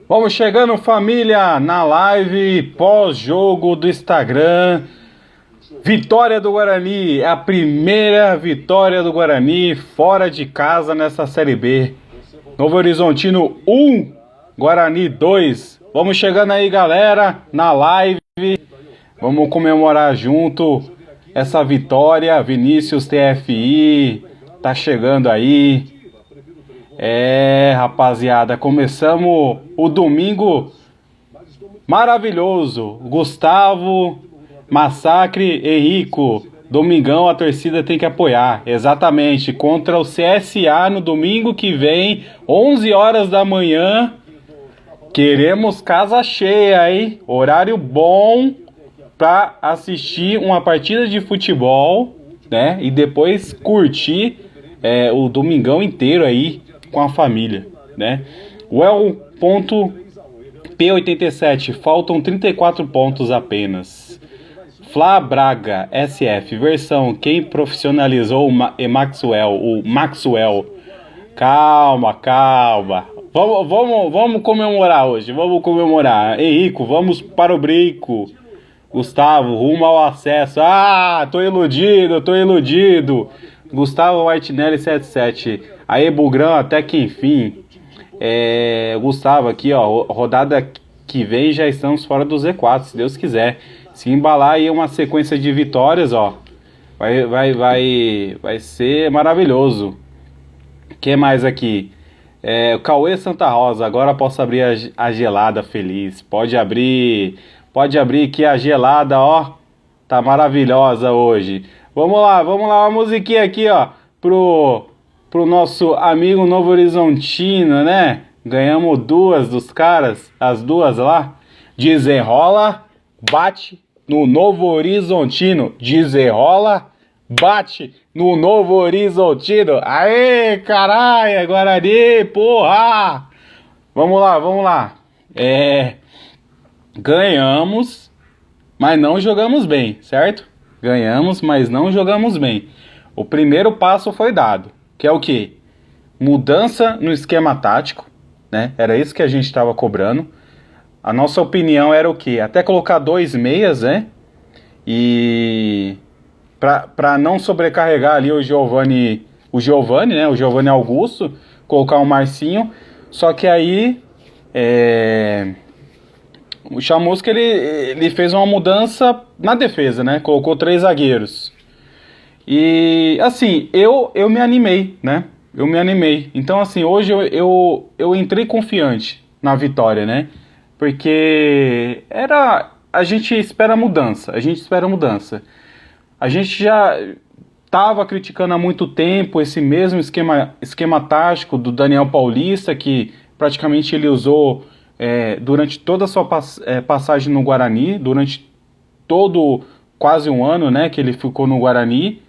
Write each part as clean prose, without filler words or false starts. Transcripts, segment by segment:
Vamos chegando, família, na live pós-jogo do Instagram. Vitória do Guarani, é a primeira vitória do Guarani fora de casa nessa Série B. Novo Horizontino 1, Guarani 2. Vamos chegando aí, galera, na live. Vamos comemorar junto essa vitória. Vinícius TFI tá chegando aí. Rapaziada, começamos o domingo maravilhoso. Gustavo, Massacre, Henrico. Domingão a torcida tem que apoiar. Exatamente, contra o CSA no domingo que vem, 11 horas da manhã. Queremos casa cheia, hein? Horário bom para assistir uma partida de futebol, né? E depois curtir o domingão inteiro aí com a família, né? Well.P87, faltam 34 pontos apenas. Flá Braga, SF, versão quem profissionalizou o Maxwell. Calma. Vamos comemorar hoje, vamos comemorar. Henrico, vamos para o brinco. Gustavo, rumo ao acesso. Tô iludido. Gustavo Martinelli 77. Aí, Bugrão, até que enfim. Gustavo aqui, ó. Rodada que vem já estamos fora do Z4, se Deus quiser. Se embalar aí uma sequência de vitórias, ó. Vai ser maravilhoso. O que mais aqui? O Cauê Santa Rosa. Agora posso abrir a gelada feliz. Pode abrir que a gelada, ó. Tá maravilhosa hoje. Vamos lá, uma musiquinha aqui, ó, pro nosso amigo Novo Horizontino, né? Ganhamos duas dos caras, as duas lá. Desenrola, bate no Novo Horizontino. Desenrola, bate no Novo Horizontino. Aê, caralho, Guarani, porra! Vamos lá. Ganhamos, mas não jogamos bem, certo? Ganhamos, mas não jogamos bem. O primeiro passo foi dado, que é o quê? Mudança no esquema tático, né? Era isso que a gente estava cobrando. A nossa opinião era o quê? Até colocar 2 meias, né? E para não sobrecarregar ali o Giovani, né? O Giovani Augusto, colocar o Marcinho. Só que aí o Chamusca ele fez uma mudança na defesa, né? Colocou 3 zagueiros. E assim, eu me animei, né? Eu me animei. Então assim, hoje eu entrei confiante na vitória, né? Porque a gente espera mudança. A gente já estava criticando há muito tempo esse mesmo esquema tático do Daniel Paulista, que praticamente ele usou durante toda a sua passagem no Guarani, durante todo quase um ano, né, que ele ficou no Guarani.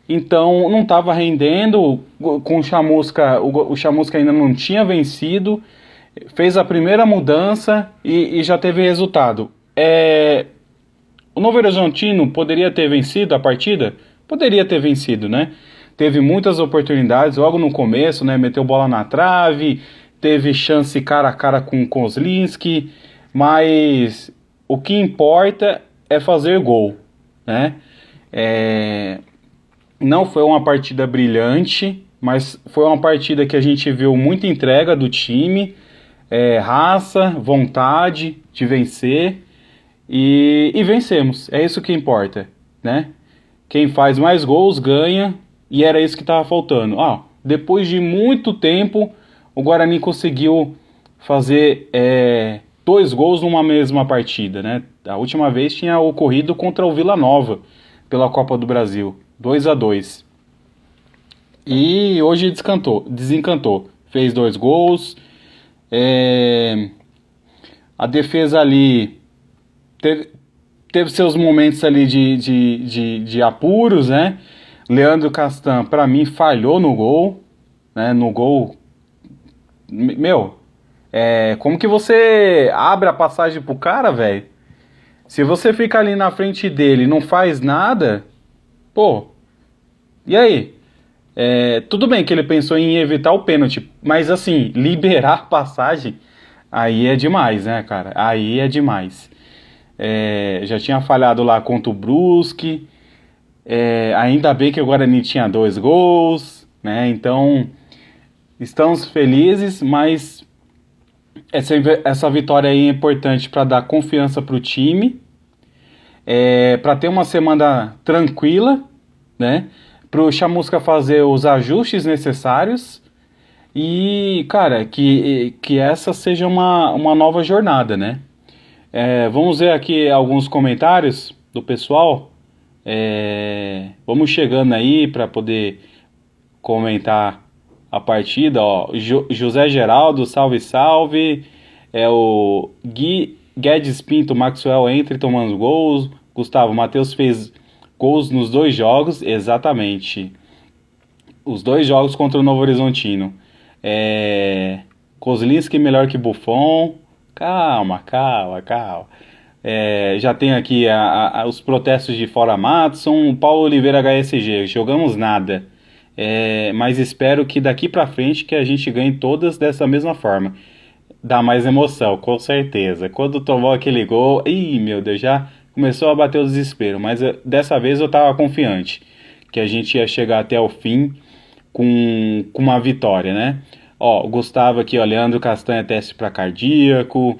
Então não estava rendendo com o Chamusca ainda não tinha vencido, fez a primeira mudança e já teve resultado. O Novo Horizontino poderia ter vencido a partida? Poderia ter vencido, né? Teve muitas oportunidades logo no começo, né? Meteu bola na trave, teve chance cara a cara com o Kozlinski, mas o que importa é fazer gol, né? Não foi uma partida brilhante, mas foi uma partida que a gente viu muita entrega do time, raça, vontade de vencer e vencemos. É isso que importa, né? Quem faz mais gols ganha e era isso que estava faltando. Depois de muito tempo, o Guarani conseguiu fazer 2 gols numa mesma partida, né? A última vez tinha ocorrido contra o Vila Nova pela Copa do Brasil, 2-2. E hoje desencantou. Fez 2 gols. A defesa ali teve seus momentos ali de apuros, né? Leandro Castan, para mim, falhou no gol, né? No gol, como que você abre a passagem pro cara, velho? Se você fica ali na frente dele e não faz nada, pô, e aí? Tudo bem que ele pensou em evitar o pênalti, mas assim, liberar passagem, aí é demais, né, cara? Aí é demais. Já tinha falhado lá contra o Brusque, ainda bem que o Guarani tinha 2 gols, né? Então, estamos felizes, mas essa vitória aí é importante para dar confiança para o time, para ter uma semana tranquila, né? Para o Chamusca fazer os ajustes necessários e, cara, que essa seja uma nova jornada, né? Vamos ver aqui alguns comentários do pessoal. Vamos chegando aí para poder comentar a partida. Ó, José Geraldo, salve, salve. O Gui Guedes Pinto, Maxwell entra tomando gols. Gustavo, Matheus fez gols nos 2 jogos, exatamente. Os 2 jogos contra o Novo Horizontino. Kozlinski melhor que Buffon. Calma, calma, calma. Já tem aqui os protestos de Fora Matson, Paulo Oliveira HSG, jogamos nada. Mas espero que daqui pra frente que a gente ganhe todas dessa mesma forma. Dá mais emoção, com certeza. Quando tomou aquele gol, ih, meu Deus, já começou a bater o desespero. Mas dessa vez eu tava confiante que a gente ia chegar até o fim com uma vitória, né? Ó, o Gustavo aqui, ó, Leandro Castanha, teste para cardíaco.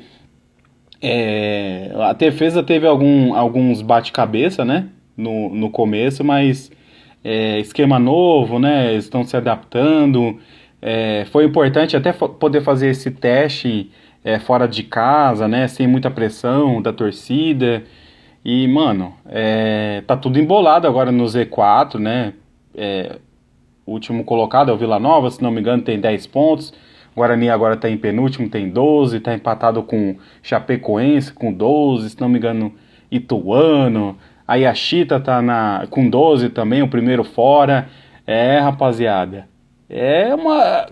A defesa teve alguns bate-cabeça, né? No começo, mas esquema novo, né? Estão se adaptando. Foi importante até poder fazer esse teste fora de casa, né? Sem muita pressão da torcida. E, mano, tá tudo embolado agora no Z4, né? O último colocado é o Vila Nova, se não me engano, tem 10 pontos. Guarani agora está em penúltimo, tem 12, está empatado com Chapecoense com 12, se não me engano, Ituano. A Yashita tá com 12 também, o primeiro fora. Rapaziada.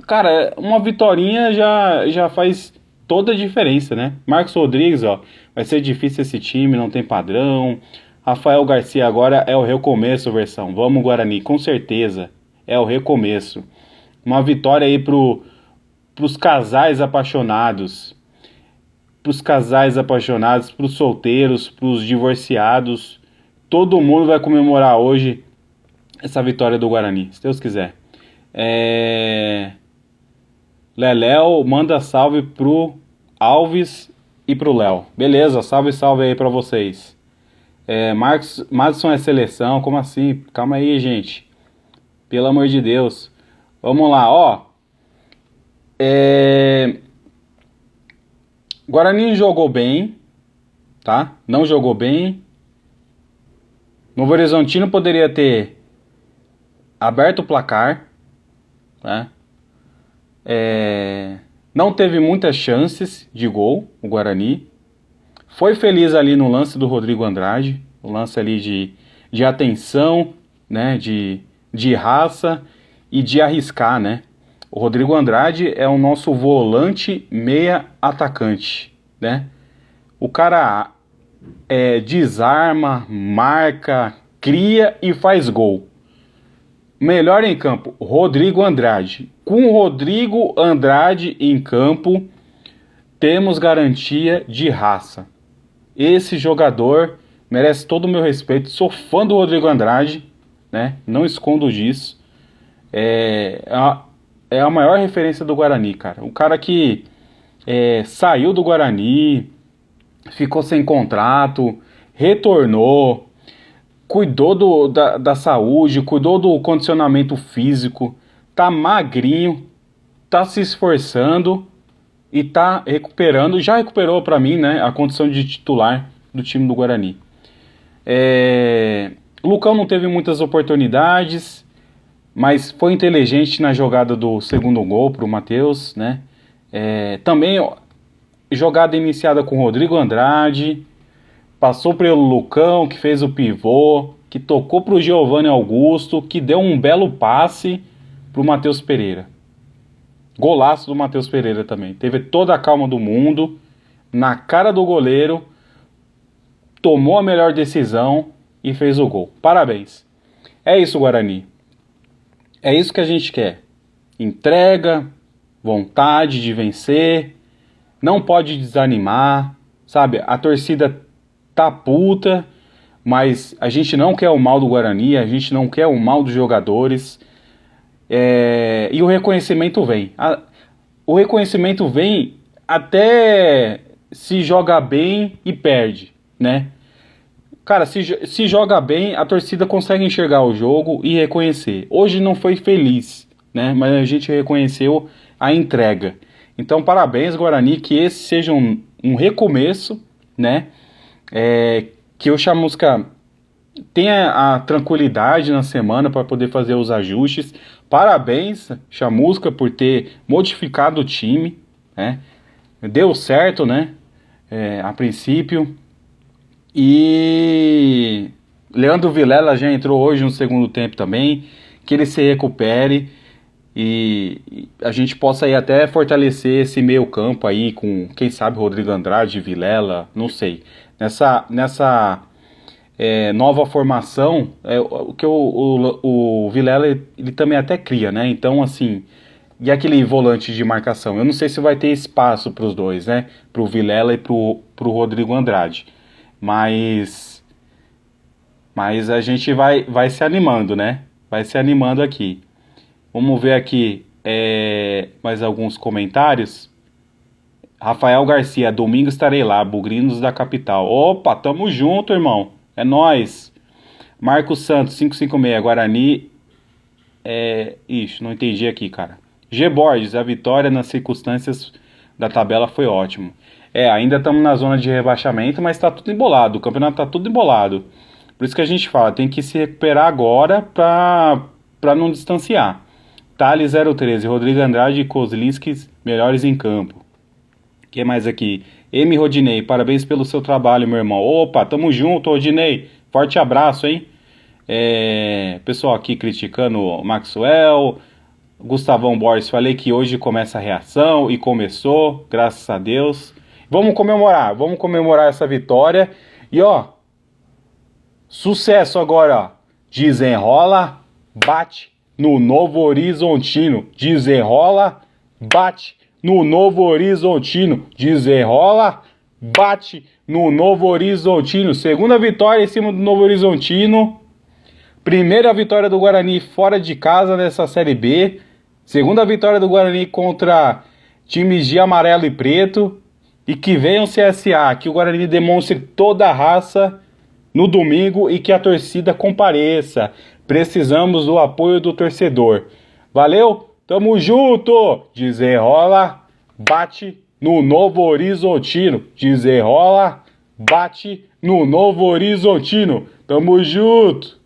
Cara, uma vitórinha já faz toda a diferença, né? Marcos Rodrigues, ó, vai ser difícil esse time, não tem padrão. Rafael Garcia agora é o recomeço, versão. Vamos, Guarani, com certeza. É o recomeço. Uma vitória aí pros casais apaixonados. Pros casais apaixonados, pros solteiros, pros divorciados. Todo mundo vai comemorar hoje essa vitória do Guarani, se Deus quiser. Leléo, manda salve pro Alves e pro Léo. Beleza, salve, salve aí pra vocês. Madison é seleção, como assim? Calma aí, gente. Pelo amor de Deus. Vamos lá, ó. Guarani jogou bem, tá? Não jogou bem. Novo Horizontino poderia ter aberto o placar, né? Não teve muitas chances de gol, o Guarani. Foi feliz ali no lance do Rodrigo Andrade, o lance ali de atenção, né? De raça e de arriscar, né? O Rodrigo Andrade é o nosso volante meia atacante, né? O cara desarma, marca, cria e faz gol. Melhor em campo, Rodrigo Andrade. Com o Rodrigo Andrade em campo, temos garantia de raça. Esse jogador merece todo o meu respeito. Sou fã do Rodrigo Andrade, né? Não escondo disso. É a maior referência do Guarani, cara. O cara que saiu do Guarani, ficou sem contrato, retornou, cuidou da saúde, cuidou do condicionamento físico, tá magrinho, tá se esforçando e tá recuperando, já recuperou pra mim, né, a condição de titular do time do Guarani. O Lucão não teve muitas oportunidades, mas foi inteligente na jogada do segundo gol pro Matheus, né? Também jogada iniciada com o Rodrigo Andrade, passou pelo Lucão, que fez o pivô, que tocou pro Giovanni Augusto, que deu um belo passe pro Matheus Pereira. Golaço do Matheus Pereira também. Teve toda a calma do mundo, na cara do goleiro, tomou a melhor decisão e fez o gol. Parabéns. É isso, Guarani. É isso que a gente quer. Entrega, vontade de vencer, não pode desanimar, sabe? A torcida tá puta, mas a gente não quer o mal do Guarani, a gente não quer o mal dos jogadores. E o reconhecimento vem. O reconhecimento vem até se joga bem e perde, né? Cara, se joga bem, a torcida consegue enxergar o jogo e reconhecer. Hoje não foi feliz, né? Mas a gente reconheceu a entrega. Então, parabéns, Guarani, que esse seja um recomeço, né? Que o Chamusca tenha a tranquilidade na semana para poder fazer os ajustes. Parabéns, Chamusca, por ter modificado o time, né? Deu certo, né? A princípio. E Leandro Vilela já entrou hoje no segundo tempo também. Que ele se recupere e a gente possa aí até fortalecer esse meio campo aí com, quem sabe, Rodrigo Andrade, Vilela, não sei. Nessa nova formação, o que o Vilela ele também até cria, né? Então, assim, e aquele volante de marcação? Eu não sei se vai ter espaço para os dois, né? Para o Vilela e para o Rodrigo Andrade. Mas a gente vai se animando, né? Vai se animando aqui. Vamos ver aqui mais alguns comentários. Rafael Garcia, domingo estarei lá, Bugrinos da capital. Opa, tamo junto, irmão. É nóis. Marcos Santos, 556, Guarani. Ixi, não entendi aqui, cara. G. Borges, a vitória nas circunstâncias da tabela foi ótimo. Ainda estamos na zona de rebaixamento, mas tá tudo embolado. O campeonato tá tudo embolado. Por isso que a gente fala, tem que se recuperar agora pra não distanciar. Thales 013, Rodrigo Andrade e Kozlinski, melhores em campo. O que mais aqui? M. Rodinei, parabéns pelo seu trabalho, meu irmão. Opa, tamo junto, Rodinei. Forte abraço, hein? Pessoal aqui criticando o Maxwell. Gustavão Borges, falei que hoje começa a reação e começou, graças a Deus. Vamos comemorar essa vitória. E ó, sucesso agora, ó. Desenrola, bate no Novo Horizontino. Desenrola, bate no Novo Horizontino. Desenrola, bate no Novo Horizontino. Segunda vitória em cima do Novo Horizontino. Primeira vitória do Guarani fora de casa nessa Série B. Segunda vitória do Guarani contra times de amarelo e preto. E que venha o CSA, que o Guarani demonstre toda a raça no domingo e que a torcida compareça. Precisamos do apoio do torcedor. Valeu? Tamo junto! Desenrola, bate no Novo Horizontino. Desenrola, bate no Novo Horizontino. Tamo junto!